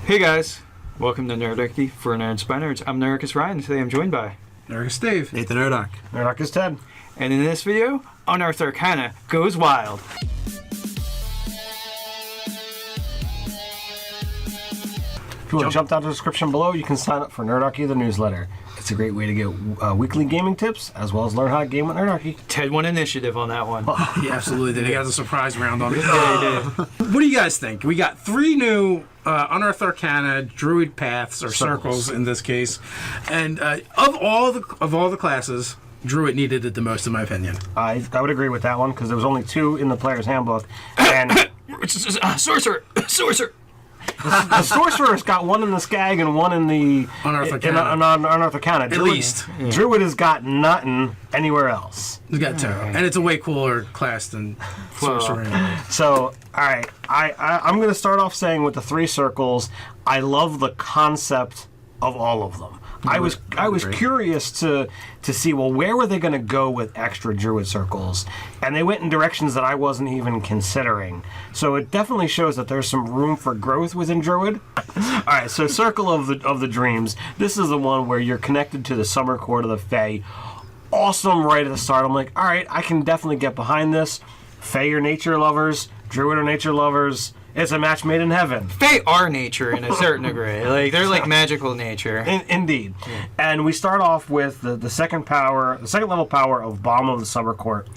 Hey guys, welcome to Nerdarchy for Nerds by Nerds. I'm Nerdarchy Ryan, and today I'm joined by Nerdarchy Dave, Nathan Nerdarch, Nerdarchy Ted, and in this video, Unearthed Arcana goes wild. If you want to jump down to the description below, you can sign up for Nerdarchy, the newsletter. It's a great way to get weekly gaming tips, as well as learn how to game with Nerdarchy. Ted won initiative on that one. He absolutely did. He got a surprise round on it. Yeah, he did. What do you guys think? We got 3 new Unearthed Arcana Druid paths or circles in this case, and of all the classes, Druid needed it the most, in my opinion. I would agree with that one because there was only 2 in the player's handbook, and Sorcerer. the sorcerer's got 1 in the Skag and 1 in the Unearthed Arcana. Unearthed Arcana. At least. Yeah. Druid has got nothing anywhere else. He's got 2, and it's a way cooler class than Sorcerer. So, all right, I'm going to start off saying with the 3 circles, I love the concept of all of them. I was curious to see, well, where were they going to go with extra Druid circles, and they went in directions that I wasn't even considering. So it definitely shows that there's some room for growth within Druid. All right, so Circle of the Dreams. This is the one where you're connected to the Summer Court of the Fae. Awesome right at the start. I'm like, all right, I can definitely get behind this. Fae are nature lovers. Druid are nature lovers. It's a match made in heaven. Fae are nature in a certain degree. Like they're like magical nature. Indeed. Yeah. And we start off with the second level power of Bomb of the Summer Court.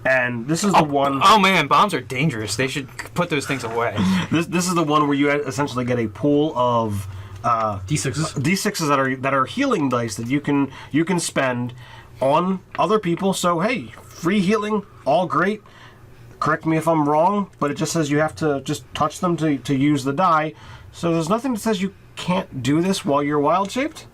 And this is the one... Oh man, bombs are dangerous. They should put those things away. This is the one where you essentially get a pool of D6s that are healing dice that you can spend on other people. So hey, free healing, all great. Correct me if I'm wrong, but it just says you have to just touch them to use the die. So there's nothing that says you can't do this while you're wild-shaped?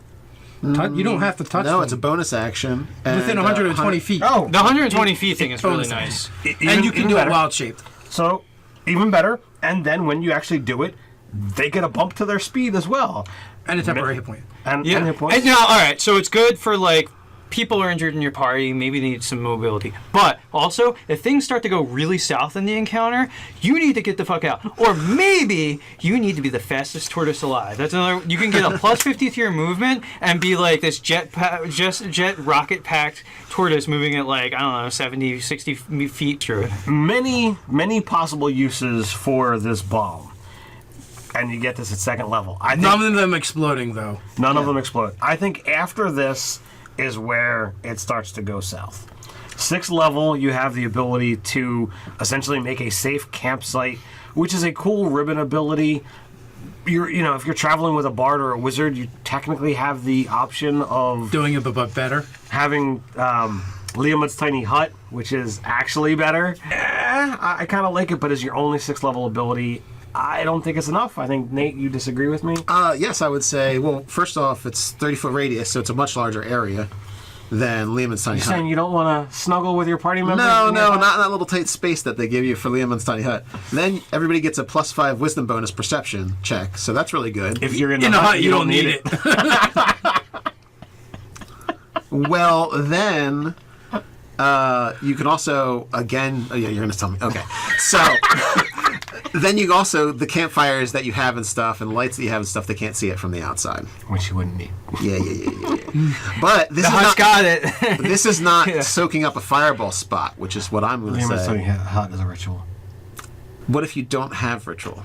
You don't have to touch them. No, it's a bonus action. Within 120 feet. Oh, the 120 feet thing is really nice. And you can do it wild-shaped. So, even better. And then when you actually do it, they get a bump to their speed as well. And a temporary hit point. And hit points. And now, all right, so it's good for like people are injured in your party, maybe they need some mobility. But also, if things start to go really south in the encounter, you need to get the fuck out. Or maybe you need to be the fastest tortoise alive. That's another. You can get a plus 50 to your movement and be like this jet rocket packed tortoise moving at like, I don't know, 70, 60 feet through. Many possible uses for this bomb. And you get this at second level. None of them exploding, though. None of them explode. I think after this is where it starts to go south. 6th level, you have the ability to essentially make a safe campsite, which is a cool ribbon ability. If you're traveling with a bard or a wizard, you technically have the option of doing it, but better. Having Liamud's Tiny Hut, which is actually better. I kind of like it, but as your only 6th level ability, I don't think it's enough. I think, Nate, you disagree with me? Yes, I would say, well, first off, it's 30-foot radius, so it's a much larger area than Liamud's Tiny Hut. You're saying you don't want to snuggle with your party members? No, not in that little tight space that they give you for Liamud's Tiny Hut. Then everybody gets a +5 wisdom bonus perception check, so that's really good. If you're in the hut, you don't need it. Well, then you can also, again... Oh, yeah, you're going to tell me. Okay. So... Then you also, the campfires that you have and stuff, and lights that you have and stuff, they can't see it from the outside. Which you wouldn't need. Yeah. But this got it. This is not soaking up a fireball spot, which is what I'm going to say. Hot as a ritual. What if you don't have ritual?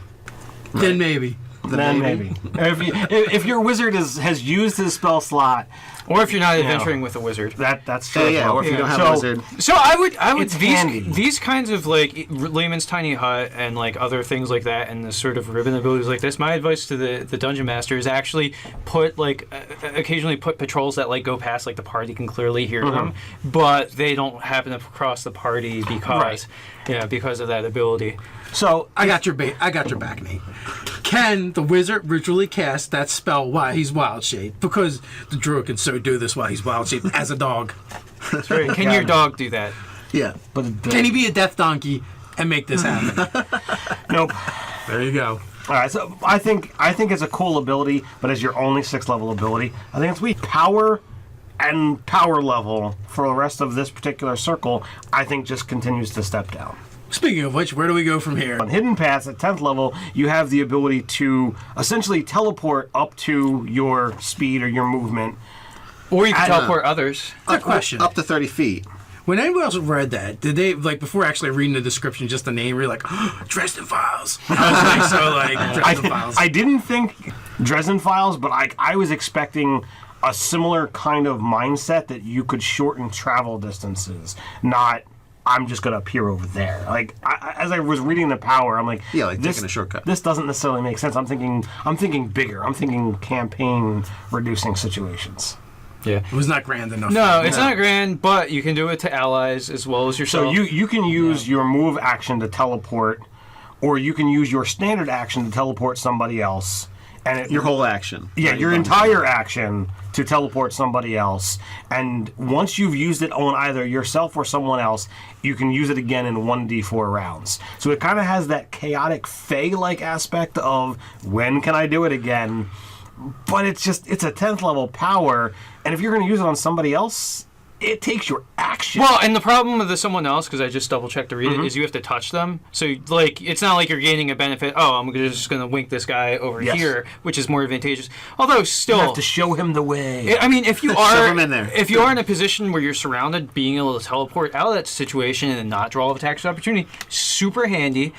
Right. Then maybe. Then maybe. if your wizard has used his spell slot, or if you're not adventuring with a wizard, that's true. Yeah, or if you don't have a wizard. So I would it's these kinds of like Layman's Tiny Hut and like other things like that, and the sort of ribbon abilities like this. My advice to the dungeon master is actually put occasionally put patrols that like go past, like the party can clearly hear them, but they don't happen to cross the party because of that ability. So I got your back, Nate. Can the wizard ritually cast that spell while he's wild shaped? Because the druid can so do this while he's wild shaped as a dog. That's right. Can your dog do that? Yeah. But can he be a death donkey and make this happen? Nope. There you go. All right. So I think it's a cool ability, but as your only 6th level ability, I think it's weak. Power and power level for the rest of this particular circle, I think just continues to step down. Speaking of which, where do we go from here? On Hidden Paths at 10th level, you have the ability to essentially teleport up to your speed or your movement. Or you can teleport others. Good question. Up to 30 feet. When anyone else read that, did they, like, before actually reading the description, just the name, were you like, oh, Dresden Files? I was like, so, like, Dresden Files. I didn't think Dresden Files, but I was expecting a similar kind of mindset that you could shorten travel distances, not I'm just going to appear over there. Like, as I was reading the power, I'm like, Yeah, like taking a shortcut. This doesn't necessarily make sense. I'm thinking bigger. I'm thinking campaign reducing situations. Yeah. It was not grand enough. No, it's not grand, but you can do it to allies as well as yourself. So you can use your move action to teleport, or you can use your standard action to teleport somebody else. And Your whole action. Yeah, Right, your you entire action to teleport somebody else. And once you've used it on either yourself or someone else, you can use it again in 1d4 rounds. So it kind of has that chaotic Fey-like aspect of when can I do it again? But it's a 10th level power, and if you're going to use it on somebody else, it takes your action. Well, and the problem with someone else, because I just double checked to read it, is you have to touch them. So, like, it's not like you're gaining a benefit. Oh, I'm just going to wink this guy over here, which is more advantageous. Although, still, you have to show him the way. I mean, if you Shove are him in there. if you are in a position where you're surrounded, being able to teleport out of that situation and not draw attacks of opportunity, super handy.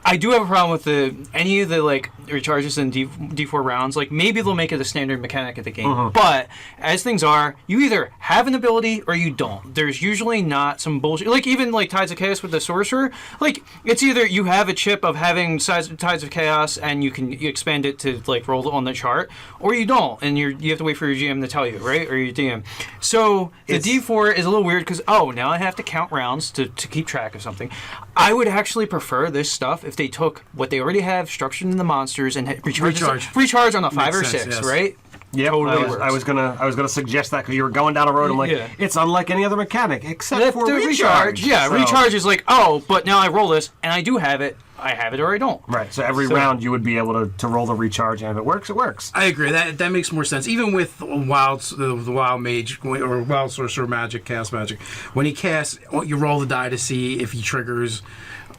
I do have a problem with any of the like recharges in D4 rounds. Like maybe they'll make it a standard mechanic of the game, but as things are, you either have an ability or you don't. There's usually not some bullshit. Like even like Tides of Chaos with the sorcerer, like it's either you have a chip of having Tides of Chaos and you expand it to like roll on the chart, or you don't, and you have to wait for your GM to tell you, right, or your DM. So the D4 is a little weird because now I have to count rounds to keep track of something. I would actually prefer this stuff if they took what they already have structured in the monsters and recharge on a 5 or 6, yes. right? Yeah, Totally I was gonna suggest that because you were going down a road. I'm like, it's unlike any other mechanic except for the recharge. Yeah, So- recharge is like, but now I roll this and I do have it. I have it or I don't. Right. So every round you would be able to roll the recharge, and if it works, it works. I agree. That makes more sense. Even with the wild mage or wild sorcerer magic, cast magic, when he casts, you roll the die to see if he triggers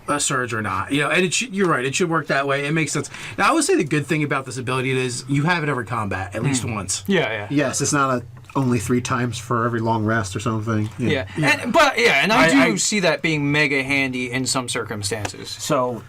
a surge or not. You know, and you're right. It should work that way. It makes sense. Now, I would say the good thing about this ability is you have it every combat at least once. Yeah. Yes, it's not only 3 times for every long rest or something. Yeah. And I do see that being mega handy in some circumstances. So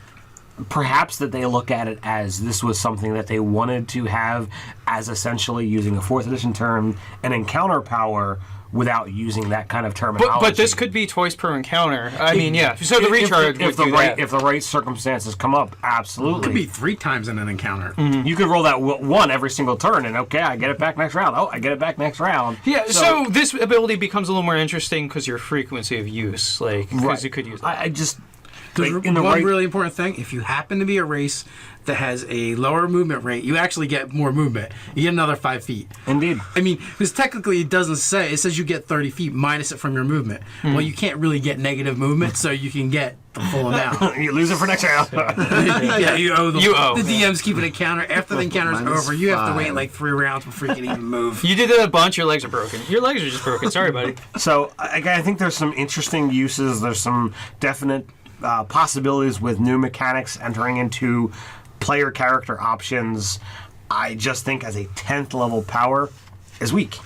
perhaps that they look at it as this was something that they wanted to have as essentially using a 4th edition term, an encounter power, without using that kind of terminology. But this could be twice per encounter. I mean, yeah. So the recharge if the right circumstances come up, absolutely. It could be 3 times in an encounter. You could roll that one every single turn, and okay, I get it back next round. Oh, I get it back next round. Yeah. So this ability becomes a little more interesting because your frequency of use, like, because you could use it. I just Because one really important thing, if you happen to be a race that has a lower movement rate, you actually get more movement. You get another 5 feet. Indeed. I mean, because technically it doesn't say, it says you get 30 feet minus it from your movement. Well, you can't really get negative movement, so you can get the full amount. You lose it for next round. Yeah, you owe them. You owe. The DM's keeping a counter. After the encounter's Minus over, you have to 5. wait like 3 rounds before you can even move. You did it a bunch, your legs are broken. Your legs are just broken. Sorry, buddy. So I think there's some interesting uses. There's some definite possibilities with new mechanics entering into player character options. I just think as a 10th level power is weak.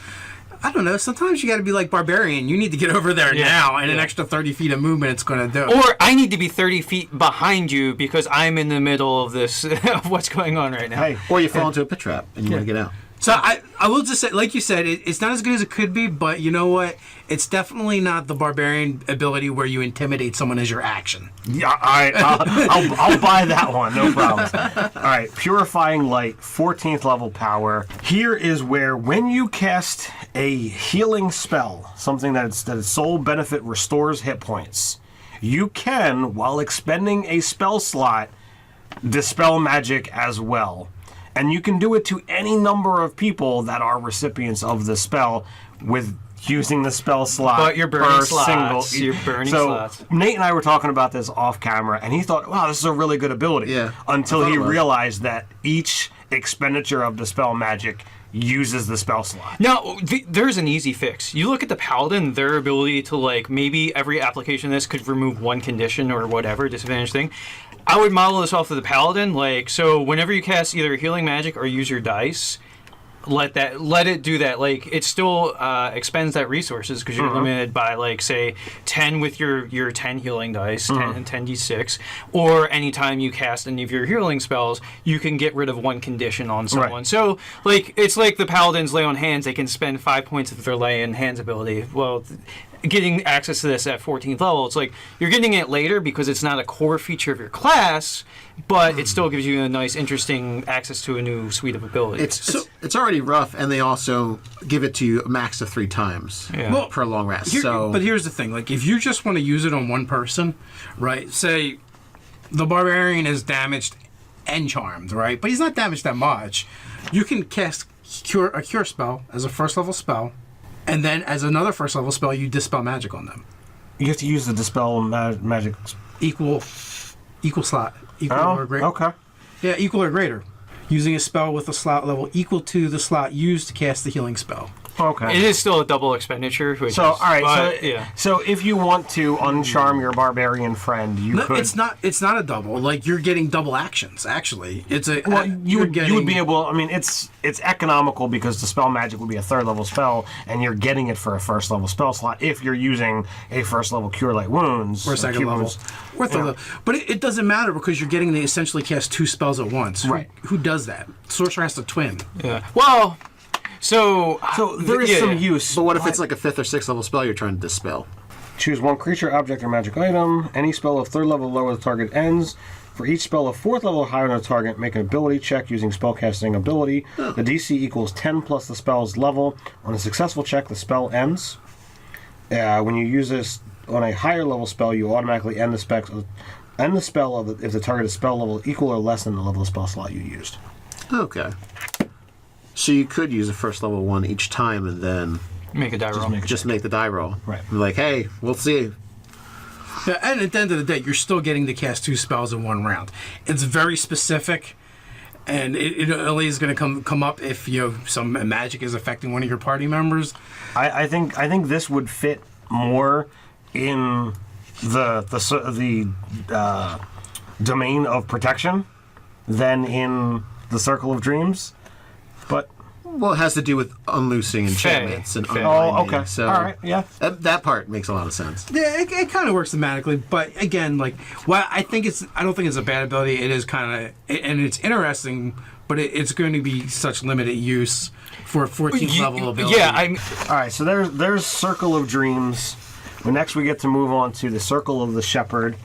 I don't know. Sometimes you got to be like Barbarian. You need to get over there now, and an extra 30 feet of movement it's going to do. Or I need to be 30 feet behind you because I'm in the middle of this, of what's going on right now. Hey, Or you fall into a pit trap and you want to get out. So I will just say, like you said, it's not as good as it could be, but you know what? It's definitely not the Barbarian ability where you intimidate someone as your action. yeah, all right, I'll buy that one, no problem. All right, Purifying Light, 14th level power. Here is where when you cast a healing spell, something that its sole benefit restores hit points, you can, while expending a spell slot, dispel magic as well. And you can do it to any number of people that are recipients of the spell with using the spell slot. But you're burning per slots. single. You're burning so slots. Nate and I were talking about this off camera, and he thought, wow, this is a really good ability. Yeah, Until I thought he it was. realized that each expenditure of dispel magic uses the spell slot. Now, there's an easy fix. You look at the paladin, their ability to, like, maybe every application of this could remove one condition or whatever, disadvantage thing. I would model this off of the paladin, like, so whenever you cast either healing magic or use your dice, let it do that. Like, it still expends that resources because you're limited by, like, say 10 with your 10 healing dice, 10d6, or anytime you cast any of your healing spells, you can get rid of one condition on someone. Right. So, like, it's like the paladins lay on hands. They can spend 5 points of their lay on hands ability. Well, getting access to this at 14th level, it's like you're getting it later because it's not a core feature of your class, but it still gives you a nice, interesting access to a new suite of abilities. It's already rough, and they also give it to you a max of 3 times per long rest. But here's the thing: like, if you just want to use it on one person, right? Say the barbarian is damaged and charmed, right? But he's not damaged that much. You can cast a cure spell as a first level spell, and then as another first level spell, you dispel magic on them. You have to use the dispel magic Equal slot. Equal or greater. Okay. Yeah, equal or greater. Using a spell with a slot level equal to the slot used to cast the healing spell. Okay. It is still a double expenditure. Which So, is, all right. but, So, yeah. so if you want to uncharm your barbarian friend, you No, could. it's not a double. Like, you're getting double actions. Actually, it's a. Well, you would getting, be able. I mean, it's economical because the spell magic would be a 3rd level spell, and you're getting it for a 1st level spell slot if you're using a 1st level cure light wounds or second cure level. wounds. Or third level. But it doesn't matter because you're getting to essentially cast 2 spells at once. Right. Who does that? Sorcerer has to twin. Yeah. Well, so There is some use. But what if it's like a 5th or 6th level spell you're trying to dispel? Choose one creature, object, or magic item. Any spell of 3rd level lower the target ends. For each spell of 4th level or higher than the target, make an ability check using spellcasting ability. The DC equals 10 plus the spell's level. On a successful check, the spell ends. When you use this on a higher level spell, you automatically end the spell if the target is spell level equal or less than the level of spell slot you used. Okay. So you could use a 1st level one each time and then make a die roll. just make the die roll. Right. Be like, hey, we'll see. Yeah, and at the end of the day, you're still getting to cast 2 spells in one round. It's very specific, and it only is going to come up if some magic is affecting one of your party members. I think this would fit more in the domain of protection than in the Circle of Dreams, but Well, it has to do with unloosing enchantments and Fae. unwinding. Oh, okay. So All right, yeah. That part makes a lot of sense. Yeah, it kind of works thematically, but again, like, I don't think it's a bad ability. It is kind of, and it's interesting, but it's going to be such limited use for a 14th level ability. Yeah, all right. So there's Circle of Dreams. Well, next we get to move on to the Circle of the Shepherd,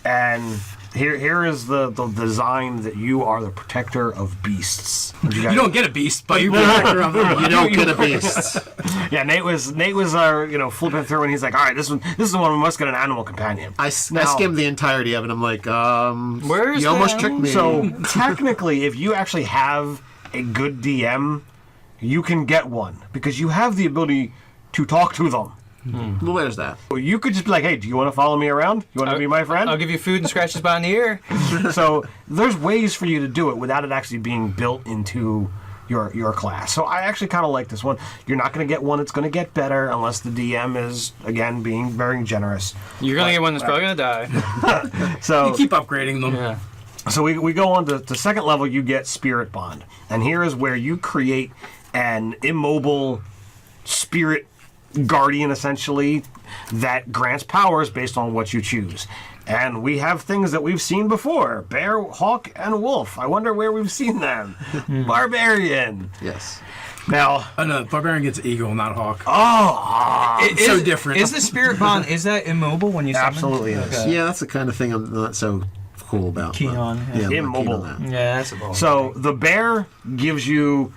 and here is the design that you are the protector of beasts. You don't get a beast, but you're protector of them. You don't get a beast. Yeah, Nate was flipping through, and he's like, all right, this is the one we must get an animal companion. I skimmed the entirety of it. I'm like, Where's you almost the tricked me. So technically, if you actually have a good DM, you can get one because you have the ability to talk to them. Well, there's that. You could just be like, hey, do you want to follow me around? You want to be my friend? I'll give you food and scratches behind the ear. So there's ways for you to do it without it actually being built into your class. So I actually kind of like this one. You're not going to get one that's going to get better unless the DM is, again, being very generous. You're going to get one that's probably going to die. So You keep upgrading them. Yeah. So we go on to second level, you get Spirit Bond. And here is where you create an immobile spirit guardian, essentially, that grants powers based on what you choose. And we have things that we've seen before. Bear, hawk, and wolf. I wonder where we've seen them. Barbarian. Yes. Now, Oh no, barbarian gets eagle, not hawk. It's so different. Is the spirit bond, is that immobile when you summon? absolutely is. Okay. Yeah, that's the kind of thing I'm not so cool about. Keen but- on, yeah. Yeah, I'm not keen Immobile. on that. Yeah, that's a ball. So the bear gives you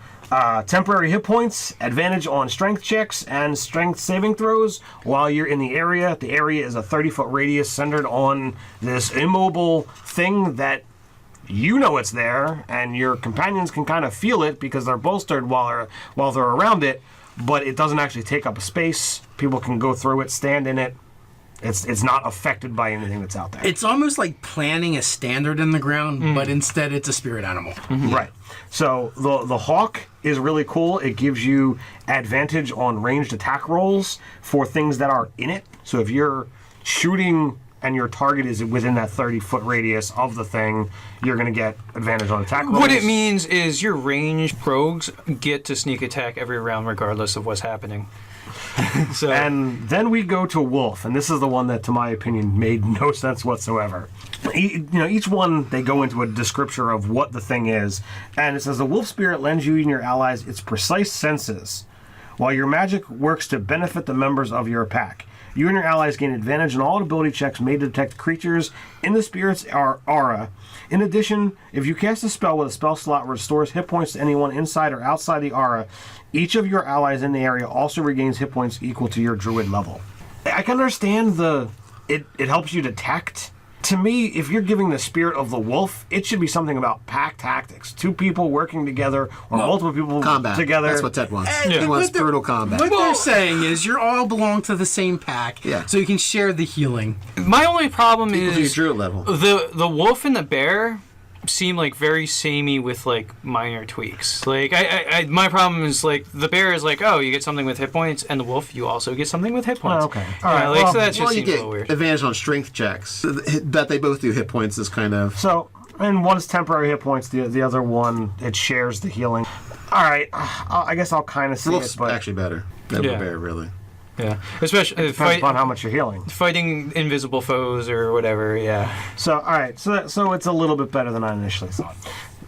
temporary hit points, advantage on strength checks, and strength saving throws while you're in the area. The area is a 30-foot radius centered on this immobile thing that you know it's there, and your companions can kind of feel it because they're bolstered while they're around it, but it doesn't actually take up a space. People can go through it, stand in it, It's not affected by anything that's out there. It's almost like planting a standard in the ground, but instead it's a spirit animal. Right. So the hawk is really cool. It gives you advantage on ranged attack rolls for things that are in it. So if you're shooting and your target is within that 30-foot radius of the thing, you're going to get advantage on attack rolls. What it means is your ranged rogues get to sneak attack every round regardless of what's happening. So, and then we go to wolf, and this is the one that, to my opinion, made no sense whatsoever. Each one, they go into a description of what the thing is, and it says the wolf spirit lends you and your allies its precise senses, while your magic works to benefit the members of your pack. You and your allies gain advantage on all ability checks made to detect creatures in the spirit's aura. In addition, if you cast a spell with a spell slot restores hit points to anyone inside or outside the aura, each of your allies in the area also regains hit points equal to your druid level. I can understand it helps you detect. To me, if you're giving the spirit of the wolf, it should be something about pack tactics. 2 people working together or multiple people Combat. together. That's what Ted wants. Yeah. He wants brutal combat. What they're saying is you all belong to the same pack, Yeah. so you can share the healing. my only problem Equal to your is druid level. the wolf and the bear seem like very samey with like minor tweaks. Like I my problem is like the bear is like, oh, you get something with hit points, and the wolf you also get something with hit points. Oh, okay. All right. Well, So that just Well, you seems a get little weird. advantage on strength checks. That they both do hit points is kind of... So, and one's temporary hit points, the other one, it shares the healing. All right, I guess I'll kind of see Wolf's it, but actually better than Yeah. the bear, really. Yeah, especially depends upon how much you're healing. fighting invisible foes or whatever. Yeah. So, all right, so it's a little bit better than I initially thought.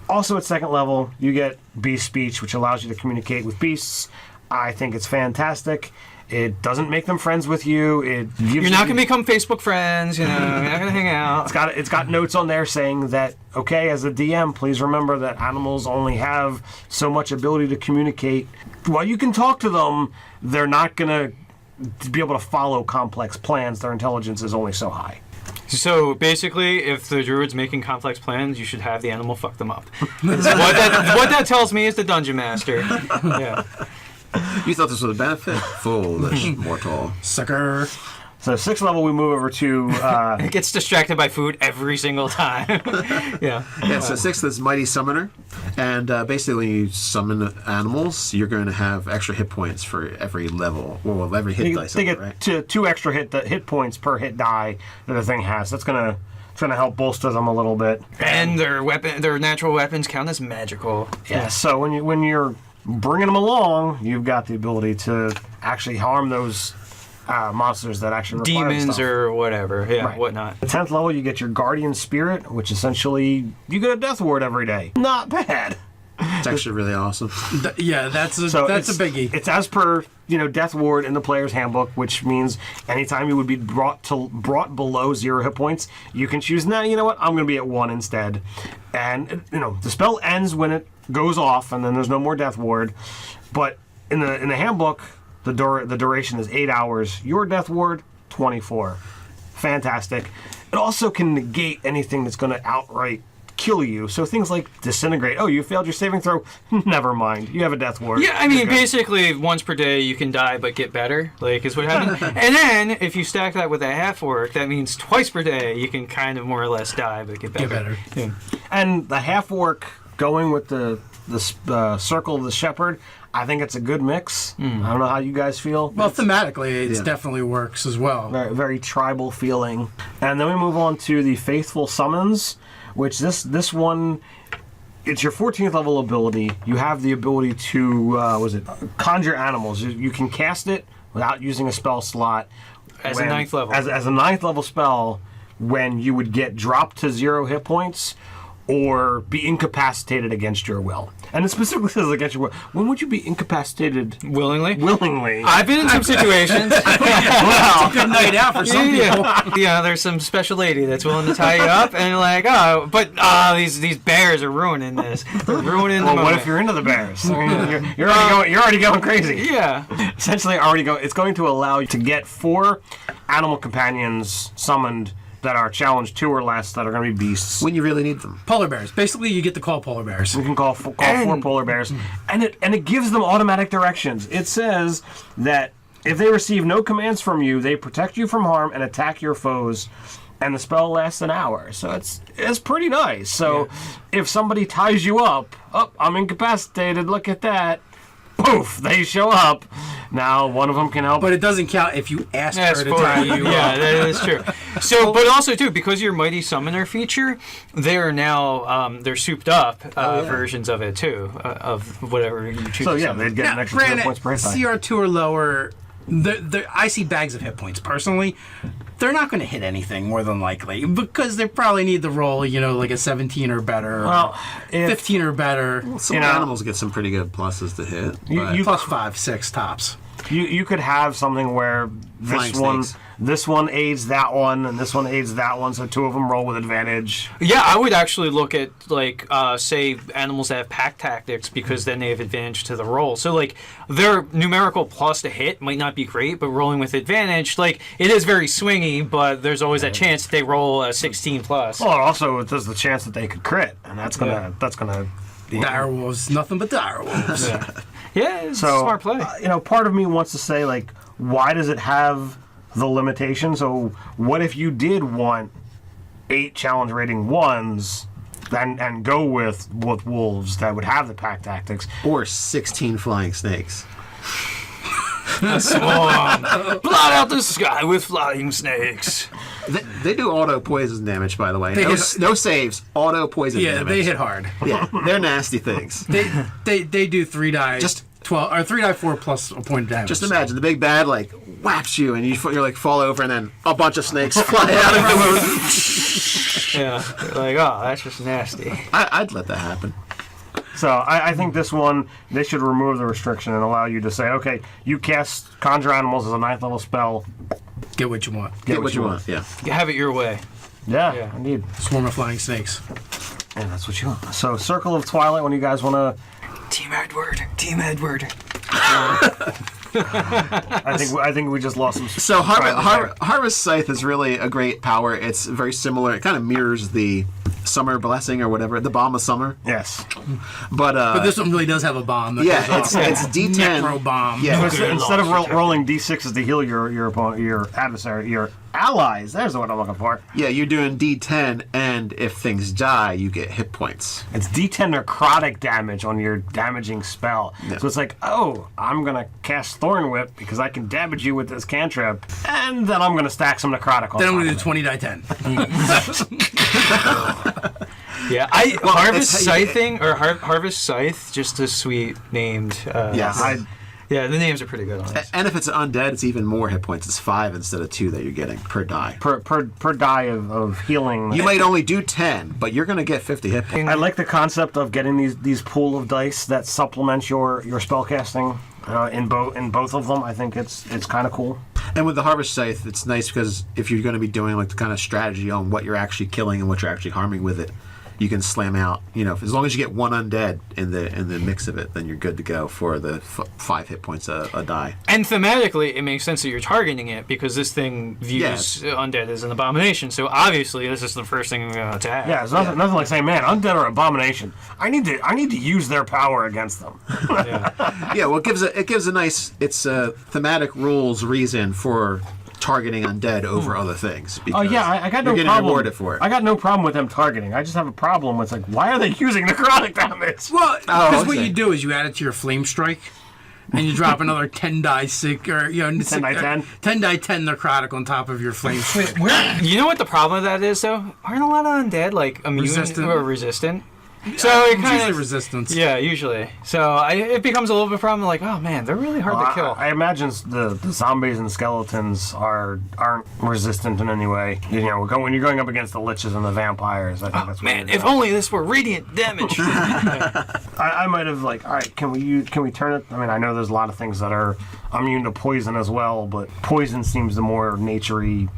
Also, at second level, you get beast speech, which allows you to communicate with beasts. I think it's fantastic. It doesn't make them friends with you. It gives You're not going to become Facebook friends, you know. You're not going to hang out. It's got notes on there saying that, okay, as a DM, please remember that animals only have so much ability to communicate. While you can talk to them, they're not going to be able to follow complex plans. Their intelligence is only so high. So basically, if the druid's making complex plans, you should have the animal fuck them up. what that tells me is the dungeon master. Yeah. You thought this was a benefit? Foolish mortal. Sucker. So 6th level, we move over to... It gets distracted by food every single time. Yeah. Yeah, so 6th is Mighty Summoner. And basically, when you summon animals, you're going to have extra hit points for every level. Well, every hit dice, they get right? two extra hit points per hit die that the thing has. That's gonna help bolster them a little bit. And their natural weapons count as magical. Yeah. So when you're bringing them along, you've got the ability to actually harm those monsters that actually require Demons stuff. or whatever. Yeah, Right. whatnot. The 10th level, you get your Guardian Spirit, which essentially you get a death ward every day. Not bad. It's actually really awesome. Yeah, that's a So that's a it's- biggie. It's as per Death Ward in the player's handbook, which means anytime you would be brought below 0 hit points, you can choose. Nah, you know what? I'm going to be at 1 instead. And the spell ends when it goes off, and then there's no more Death Ward. But in the handbook, the duration is 8 hours. Your Death Ward, 24. Fantastic. It also can negate anything that's going to outright kill you. So things like disintegrate. Oh, you failed your saving throw? Never mind. You have a death ward. Yeah, I mean, basically, once per day you can die but get better, like, is what happens. And then, if you stack that with a half orc, that means twice per day you can kind of more or less die but get better. Yeah. And the half orc going with the circle of the shepherd, I think it's a good mix. I don't know how you guys feel. Well, thematically, it definitely works as well. Very, very tribal feeling. And then we move on to the Faithful Summons, which this one, it's your 14th level ability. You have the ability to, conjure animals. You can cast it without using a spell slot. As a 9th level. As a 9th level spell, when you would get dropped to 0 hit points or be incapacitated against your will. And it specifically says against your will. When would you be incapacitated Willingly? willingly? I've been in some situations. Well, good night out for some people. Yeah, there's some special lady that's willing to tie you up, and you're like, oh, but these bears are ruining this. They're ruining the Well, moment. what if you're into the bears? I mean, you're already going crazy. Yeah. Essentially, it's going to allow you to get 4 animal companions summoned that are challenge 2 or less that are going to be beasts. When you really need them. Polar bears. Basically, you get to call polar bears. You can call 4 polar bears, and it gives them automatic directions. It says that If they receive no commands from you, they protect you from harm and attack your foes, and the spell lasts an hour. So it's pretty nice. So if somebody ties you up, I'm incapacitated, look at that. Poof, they show up. Now one of them can help. But it doesn't count if you ask her to tie you Yeah, up. that is true. So, but also too, because your Mighty Summoner feature, they are now they're souped up versions of it too, of whatever you choose. So to yeah, summon. they'd get an Now, extra 2 granted, points per hit die. CR2 or lower, I see bags of hit points. Personally, they're not going to hit anything more than likely because they probably need to roll, like a 17 or better, Well, if 15 or better, Some animals get some pretty good pluses to hit. but- plus 5, 6 tops. you could have something where Flying snakes. this one aids that one, and this one aids that one, so 2 of them roll with advantage. Yeah, I would actually look at say animals that have pack tactics because then they have advantage to the roll. So their numerical plus to hit might not be great, but rolling with advantage, it is very swingy. But there's always that chance that they roll a 16 plus. Well, also there's the chance that they could crit, and that's gonna Dire wolves, nothing but dire wolves. Yeah, it's So, a smart play. Part of me wants to say, why does it have the limitation? So, what if you did want 8 challenge rating 1s and go with wolves that would have the pack tactics? Or 16 flying snakes. Swarm, blot out the sky with flying snakes. They do auto poison damage, by the way. They No, hit- no saves, auto poison Yeah, damage. they hit hard. Yeah, they're nasty things. They do 3 die, Just- 12 or 3 die 4 plus a point of damage. Just imagine the big bad whaps you and you're fall over and then a bunch of snakes fly out of you. Yeah, oh, that's just nasty. I'd let that happen. So, I think this one, they should remove the restriction and allow you to say, okay, you cast Conjure Animals as a 9th level spell. Get what you want. Get what you want. Yeah. You have it your way. Yeah, indeed. Swarm of flying snakes. And that's what you want. So, Circle of Twilight, when you guys want to... Team Edward. Team Edward. I think we just lost some... So Twilight there. Harvest Scythe is really a great power. It's very similar. It kind of mirrors the Summer Blessing or whatever, the Bomb of Summer. Yes. But This one really does have a bomb. That yeah, goes off. it's D10. Necro bomb. Yeah. Instead of rolling d6s to heal your opponent, your adversary, your allies. There's the word I'm looking for. Yeah, you're doing D10, and if things die, you get hit points. It's d10 necrotic damage on your damaging spell. Yeah. So it's I'm gonna cast Thorn Whip because I can damage you with this cantrip, and then I'm gonna stack some necrotic on Then I'm top going to of do it. 20 die 10. Yeah, Well, Harvest that's how you get- Scything or Harvest Scythe, just a sweet named. Yes. Yeah, the names are pretty good on this. And if it's undead, it's even more hit points. It's 5 instead of 2 that you're getting per die. Per die of healing. You might only do 10, but you're going to get 50 hit points. I like the concept of getting these pool of dice that supplement your spellcasting in both of them. I think it's kind of cool. And with the Harvest Scythe, it's nice because if you're going to be doing the kind of strategy on what you're actually killing and what you're actually harming with it, you can slam out. As long as you get 1 undead in the mix of it, then you're good to go for the 5 hit points a die. And thematically, it makes sense that you're targeting it because this thing views undead as an abomination. So obviously, this is the first thing to attack. Yeah, it's nothing like saying, man, undead are abomination. I need to use their power against them. Yeah, well, it gives a nice thematic rules reason for targeting undead over other things. Oh yeah, I got no you're getting problem. rewarded for it. I got no problem with them targeting. I just have a problem with why are they using necrotic damage? Well, because what okay. you do is you add it to your flame strike, and you drop another 10 die 6 or 10 die 10? 10 die 10 necrotic on top of your flame strike. You know what the problem with that is, though? Aren't a lot of undead immune Resistant. or resistant? So it It's kind usually of resistance. Yeah, usually. So it becomes a little bit of a problem. Oh man, they're really hard to kill. I imagine the zombies and skeletons aren't resistant in any way. When you're going up against the liches and the vampires, I think that's what Man, it is. if only this were radiant damage. I might have all right, can we turn it? I mean, I know there's a lot of things that are immune to poison as well, but poison seems the more naturey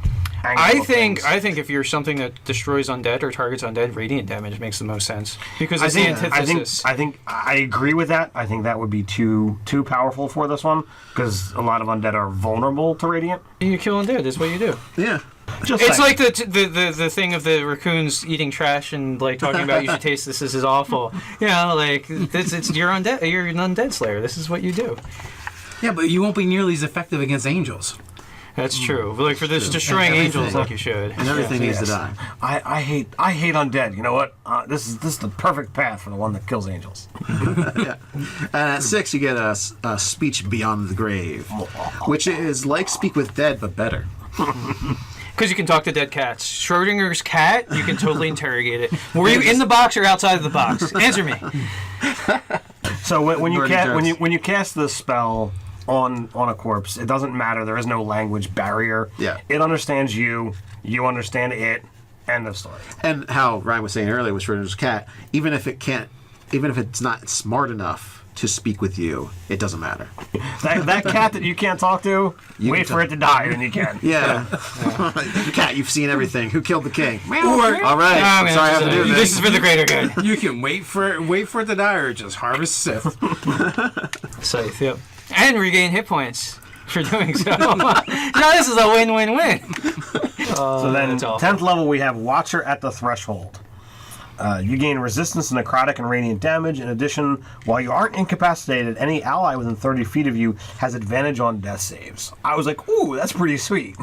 angle I of think things. if you're something that destroys undead or targets undead, radiant damage makes the most sense because it's the antithesis. I think I agree with that. I think that would be too powerful for this one because a lot of undead are vulnerable to radiant. You kill undead. That's what you do. Yeah. Just It's saying. like the thing of the raccoons eating trash and talking about you should taste this. This is awful. You're undead. You're an undead slayer. This is what you do. Yeah, but you won't be nearly as effective against angels. That's true. Like for this destroying And angels, everything. like you should. And everything needs to die. I hate undead. You know what? This is the perfect path for the one that kills angels. Yeah. And at 6, you get a speech beyond the grave, which is like Speak with Dead, but better. Because you can talk to dead cats. Schrodinger's cat, you can totally interrogate it. Were you in the box or outside of the box? Answer me. So when you Burning when you cast this spell on a corpse, it doesn't matter. There is no language barrier. Yeah. It understands you. You understand it. End of story. And how Ryan was saying earlier with Schrodinger's cat, even if it's not smart enough to speak with you, it doesn't matter. That cat that you can't talk to, You wait can for it to die, and you can. Yeah. The cat, you've seen everything. Who killed the king? Or All right. Oh, I'm man, sorry I have to do this this. is for the greater good. you can wait for it to die, or just harvest Sith. Safe, yep. And regain hit points for doing so. Now this is a win-win-win. So then, that's awful. 10th level, we have Watcher at the Threshold. You gain resistance to necrotic and radiant damage. In addition, while you aren't incapacitated, any ally within 30 feet of you has advantage on death saves. I was like, ooh, that's pretty sweet.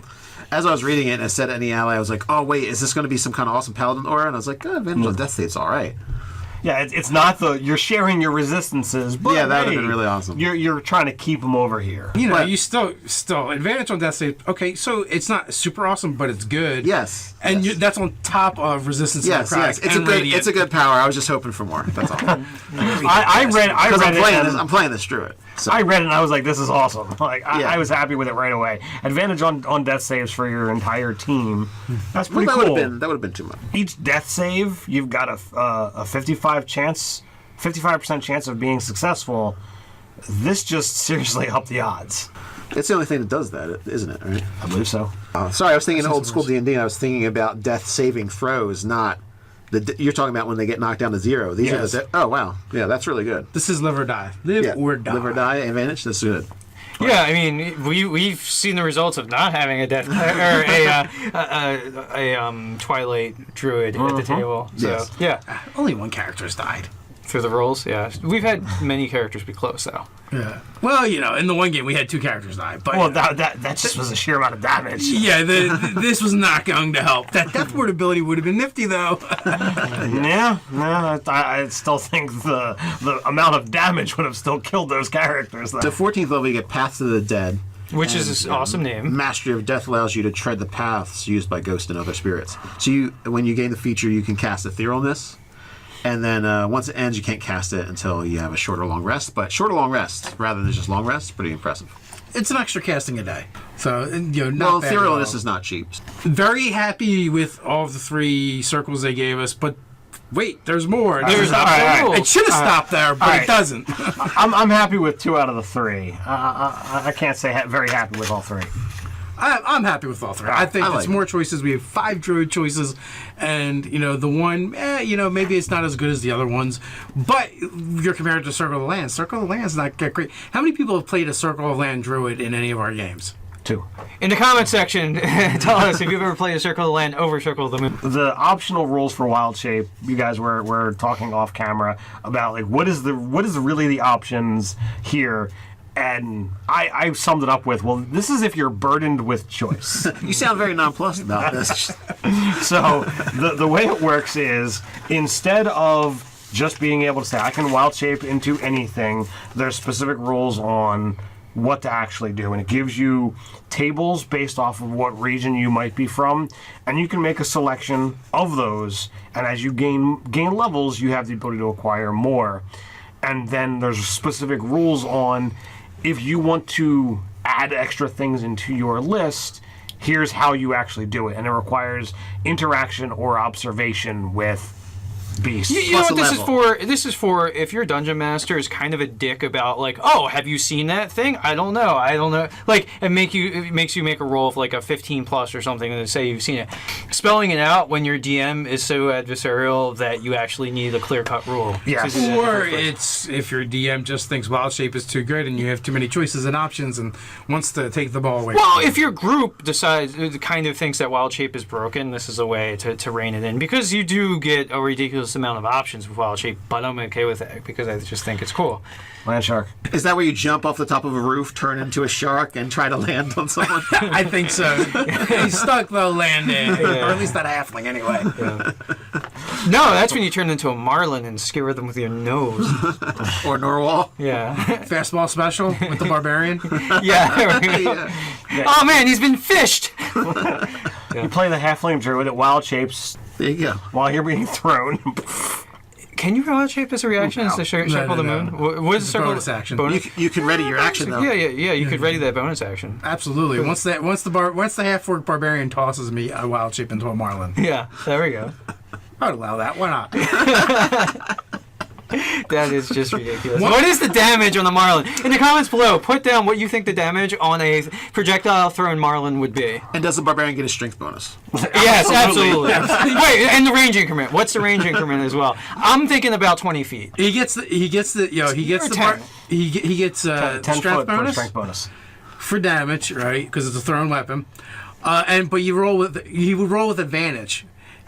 As I was reading it and it said any ally, I was like, oh, wait, is this going to be some kind of awesome paladin aura? And I was like, oh, advantage on death save's all right. Yeah, it's not you're sharing your resistances, but Yeah, that would've hey, been really awesome. You're trying to keep them over here. You know, But- you still advantage on death save. Okay, so it's not super awesome, but it's good. Yes. And yes. that's on top of resistance. Yes, to necrotic yes. It's and radiant. it's a good power. I was just hoping for more. That's all. I read Because it. I'm playing this Druid. So. I read it and I was like, this is awesome. Like Yeah. I was happy with it right away. Advantage on death saves for your entire team. That's Well, pretty cool. that would have been too much. Each death save, you've got a 55% chance of being successful. This just seriously upped the odds. It's the only thing that does that, isn't it? Right? I believe so. Sorry, I was thinking old school D&D. I was thinking about death saving throws, not you're talking about when they get knocked down to 0. These Yes. are the oh wow, yeah, that's really good. This is live or die. Live Yeah, or die. live or die advantage. That's good. Yeah, I mean, we've seen the results of not having a death or a Twilight Druid at the table. So Yes. yeah, Only one character's died. through the rolls. Yeah, we've had many characters be close though. Yeah. Well, you know, in the one game we had 2 characters die, but Well, that just was a sheer amount of damage. yeah, this was not going to help. That death ward ability would have been nifty though. Yeah, I still think the amount of damage would have still killed those characters. Though. The 14th level, you get Path to the Dead. Which is an awesome name. Mastery of Death allows you to tread the paths used by ghosts and other spirits. So when you gain the feature, you can cast Etherealness. And then once it ends, you can't cast it until you have a short or long rest. But short or long rest, rather than just long rest, pretty impressive. It's an extra casting a day, so you know, not Well, bad at all. Etherealness is not cheap. Very happy with all of the 3 circles they gave us, but wait, there's more. There's all right, rules. It should have stopped there, but all it right. doesn't. I'm happy with 2 out of the 3. I can't say very happy with all 3. I'm happy with all 3. I think I it's like more choices. We have 5 druid choices, and you know the one, you know, maybe it's not as good as the other ones, but you're compared to Circle of the Land. Circle of the Land's not that great. How many people have played a Circle of Land druid in any of our games? 2. In the comment section, tell us if you've ever played a Circle of the Land over Circle of the Moon. The optional rules for Wild Shape, you guys were talking off camera about like what is really the options here. And I summed it up with, well, this is if you're burdened with choice. You sound very nonplussed about this. So the way it works is instead of just being able to say I can wild shape into anything, there's specific rules on what to actually do, and it gives you tables based off of what region you might be from, and you can make a selection of those, and as you gain levels, you have the ability to acquire more. And then there's specific rules on if you want to add extra things into your list, here's how you actually do it. And it requires interaction or observation with beasts. You know Plus what a this is level. for? This is for if your dungeon master is kind of a dick about like, oh, have you seen that thing? I don't know. Like, it makes you make a roll of like a 15 plus or something and then say you've seen it. Spelling it out when your DM is so adversarial that you actually need a clear cut rule. Yeah. to do that. Or it's if your DM just thinks Wild Shape is too good and you have too many choices and options and wants to take the ball away. Well, from you. if your group decides kind of thinks that wild shape is broken, this is a way to rein it in because you do get a ridiculous ridiculous amount of options with Wild Shape, but I'm okay with it because I just think it's cool. Land shark. Is that where you jump off the top of a roof, turn into a shark, and try to land on someone? I think so. He's stuck though landing, or at least that halfling anyway. No, that's when you turn into a marlin and skewer them with your nose. Or Norwal? Yeah. Fastball special with the barbarian. Yeah. Yeah. Oh man, he's been fished. You play the halfling druid at wild shapes There you go. while you're being thrown. Can you Wild Shape as a reaction? Is the circle the moon? What is the circle? Bonus action. You can ready your action, though. Yeah. You could ready that bonus action. Absolutely. Once the half-orc barbarian tosses me a wild shape into a marlin, Yeah. There we go. I'd allow that. Why not? That is just ridiculous. What is the damage on the marlin? In the comments below, put down what you think the damage on a projectile thrown marlin would be. And does the barbarian get a strength bonus? Yes, absolutely. Wait, and the range increment. What's the range increment as well? I'm thinking about 20 feet. He gets the 10. he gets 10 strength foot for bonus strength bonus. for damage, right? Because it's a thrown weapon, but he would roll with advantage.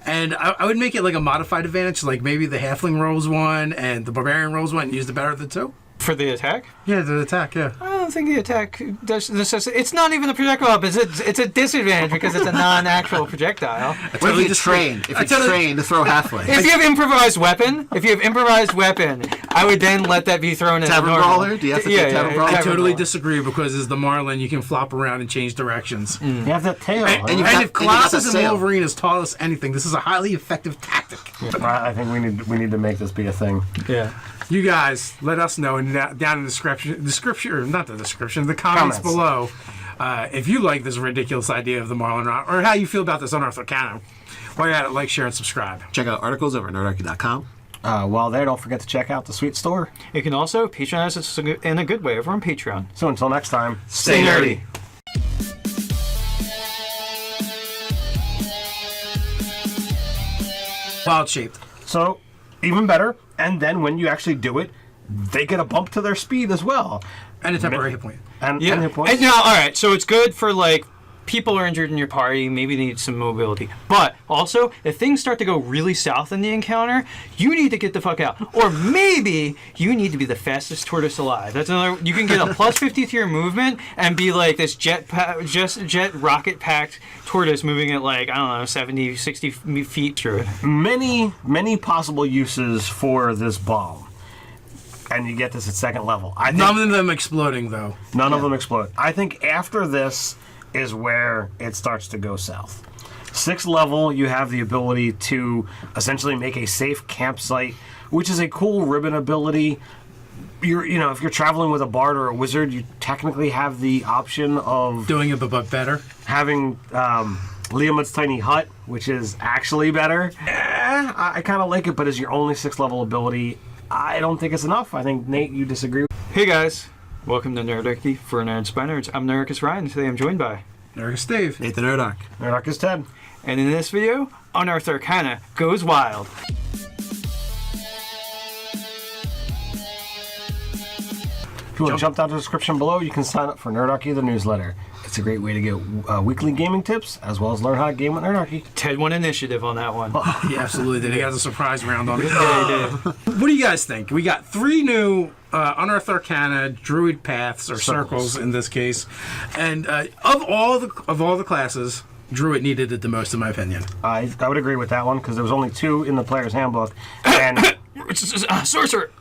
And I would make it like a modified advantage, like maybe the halfling rolls one and the barbarian rolls one and use the better of the two. For the attack? Yeah, the attack, yeah. I don't think the attack does necessarily. It's not even a projectile, it's a disadvantage because it's a non-actual projectile. What if you train? If you train to throw halfway? If you have improvised weapon, I would then let that be thrown in. Tavern normal. brawler? Do you have to take tavern brawler? I Tavern totally brawler. disagree because as the marlin, you can flop around and change directions. You have that tail. And, you've and got- if and you got Colossus the and sail. Wolverine has taught us anything, this is a highly effective tactic. I think we need to make this be a thing. Yeah. You guys, let us know down in the comments below if you like this ridiculous idea of the Marlin Rock or how you feel about this Unearthed Arcana. While you're at it, like, share, and subscribe. Check out articles over at nerdarchy.com. While there, don't forget to check out the sweet store. You can also patronize us in a good way over on Patreon. So until next time, Stay nerdy. Wild shaped. So, even better. And then when you actually do it, they get a bump to their speed as well. And a temporary hit point. And Yeah. hit points. And now, all right. So it's good for like people are injured in your party. Maybe they need some mobility. But also, if things start to go really south in the encounter, you need to get the fuck out. Or maybe you need to be the fastest tortoise alive. That's another. You can get a plus 50 to your movement and be like this jet rocket packed tortoise moving at like I don't know 70, 60 feet through it. Many possible uses for this bomb. And you get this at second level. I think None of them exploding, though. none of them explode. I think after this is where it starts to go south. 6th level, you have the ability to essentially make a safe campsite, which is a cool ribbon ability. If you're traveling with a bard or a wizard, you technically have the option of Doing it, but better. having Liam's Tiny Hut, which is actually better. I kind of like it, but as your only 6th level ability, I don't think it's enough. I think, Nate, you disagree. Hey guys, welcome to Nerdarchy for Nerds by Nerds. I'm Nerdarchy Ryan. Today I'm joined by. There's Steve. Nathan Nerdark. Nerdark is Ted. And in this video, Unearthed Arcana goes wild. If you want to jump down to the description below, you can sign up for Nerdarchy, the newsletter. It's a great way to get weekly gaming tips, as well as learn how to game with Nerdarchy. Ted won initiative on that one. Yeah, absolutely did. He got a surprise round on it. Yeah, he did. What do you guys think? We got 3 new Unearthed Arcana Druid paths or circles in this case, and of all the classes, Druid needed it the most, in my opinion. I would agree with that one, because there was only 2 in the player's handbook, and Sorcerer!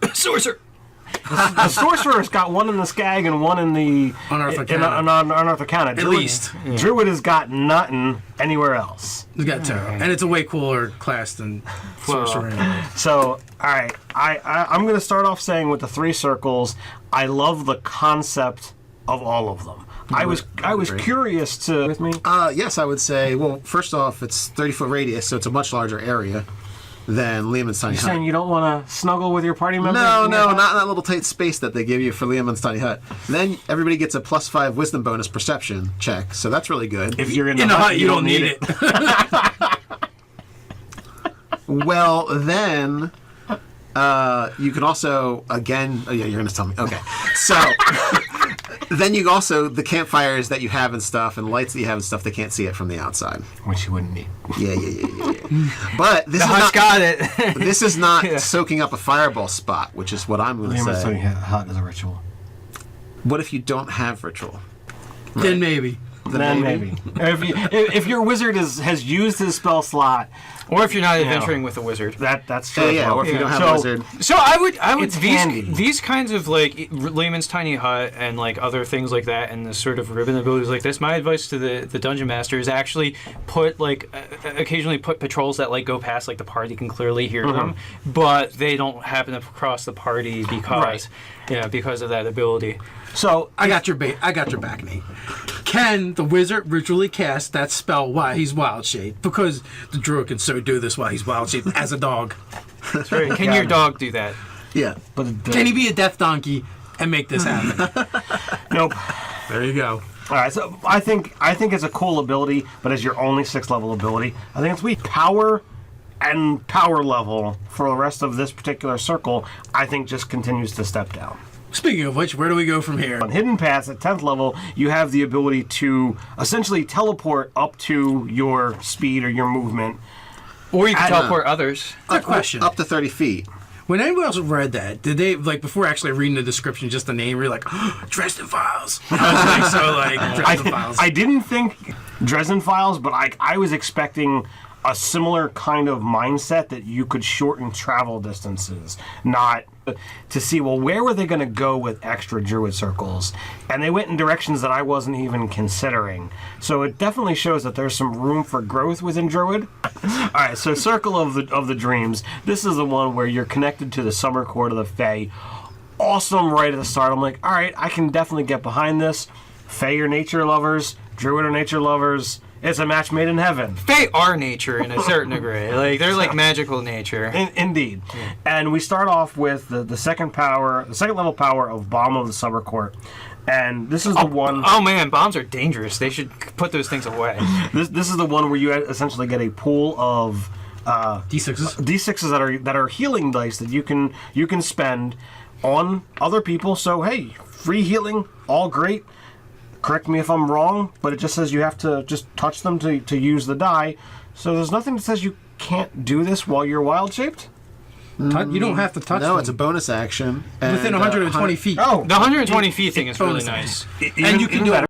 the sorcerer's got 1 in the Skag and 1 in the Unearthed Arcana. Unearthed Arcana. At least. Druid has got nothing anywhere else. We got 2, and it's a way cooler class than Sorcerer. So, all right, I'm going to start off saying with the 3 circles, I love the concept of all of them. I was curious to with me. Yes, I would say, well, first off, it's 30-foot radius, so it's a much larger area than Liam's Tiny You're Hut. saying you don't want to snuggle with your party members? No, not in that little tight space that they give you for Liam's Tiny Hut. Then everybody gets a +5 wisdom bonus perception check, so that's really good. If you're in In the the hut, you don't need it. Well, then you can also, again, oh yeah, you're going to tell me. Okay. So Then you also, the campfires that you have and stuff, and lights that you have and stuff, they can't see it from the outside. Which you wouldn't need. Yeah. But this The is hut's not. got it. This is not soaking up a fireball spot, which is what I'm going to Remember say. something hot as a ritual. What if you don't have ritual? Then maybe. Then maybe. if your wizard has used his spell slot, Or if you're not adventuring with a wizard. that's true. Yeah, or if you don't have a wizard. So I would It's handy. these kinds of like Layman's Tiny Hut and like other things like that and the sort of ribbon abilities like this. My advice to the dungeon master is actually put like occasionally put patrols that like go past like the party can clearly hear them, but they don't happen to cross the party because because of that ability. So I got your back, Nate. Can the wizard ritually cast that spell while he's wild shaped? Because the druid can so do this while he's wild shaped as a dog. That's right. Can your dog do that? Yeah. but Can he be a death donkey and make this happen? nope. There you go. All right, so I think it's a cool ability, but as your only 6th level ability, I think it's weak. Power and power level for the rest of this particular circle, I think just continues to step down. Speaking of which, where do we go from here? On Hidden Paths at 10th level, you have the ability to essentially teleport up to your speed or your movement. Or you can teleport others. Good question. Up to 30 feet. When anyone else read that, did they, like, before actually reading the description, just the name, were you like, Dresden Files? I was like, Dresden Files. I didn't think Dresden Files, but I was expecting a similar kind of mindset that you could shorten travel distances, not to see, well, where were they going to go with extra Druid Circles? And they went in directions that I wasn't even considering. So it definitely shows that there's some room for growth within Druid. All right, so Circle of the Dreams. This is the one where you're connected to the Summer Court of the Fae. Awesome right at the start. I'm like, all right, I can definitely get behind this. Fae are nature lovers. Druid are nature lovers. It's a match made in heaven. Fae are nature in a certain degree. Like they're like magical nature. Indeed. And we start off with the second level power of Bomb of the Summer Court. And this is the one. Oh man, bombs are dangerous. They should put those things away. This is the one where you essentially get a pool of D6s that are healing dice that you can spend on other people. So hey, free healing, all great. Correct me if I'm wrong, but it just says you have to just touch them to use the die. So there's nothing that says you can't do this while you're wild shaped. You don't have to touch them. No, it's a bonus action. Within 120 feet. Oh, The 120 feet thing is really nice. And you can do it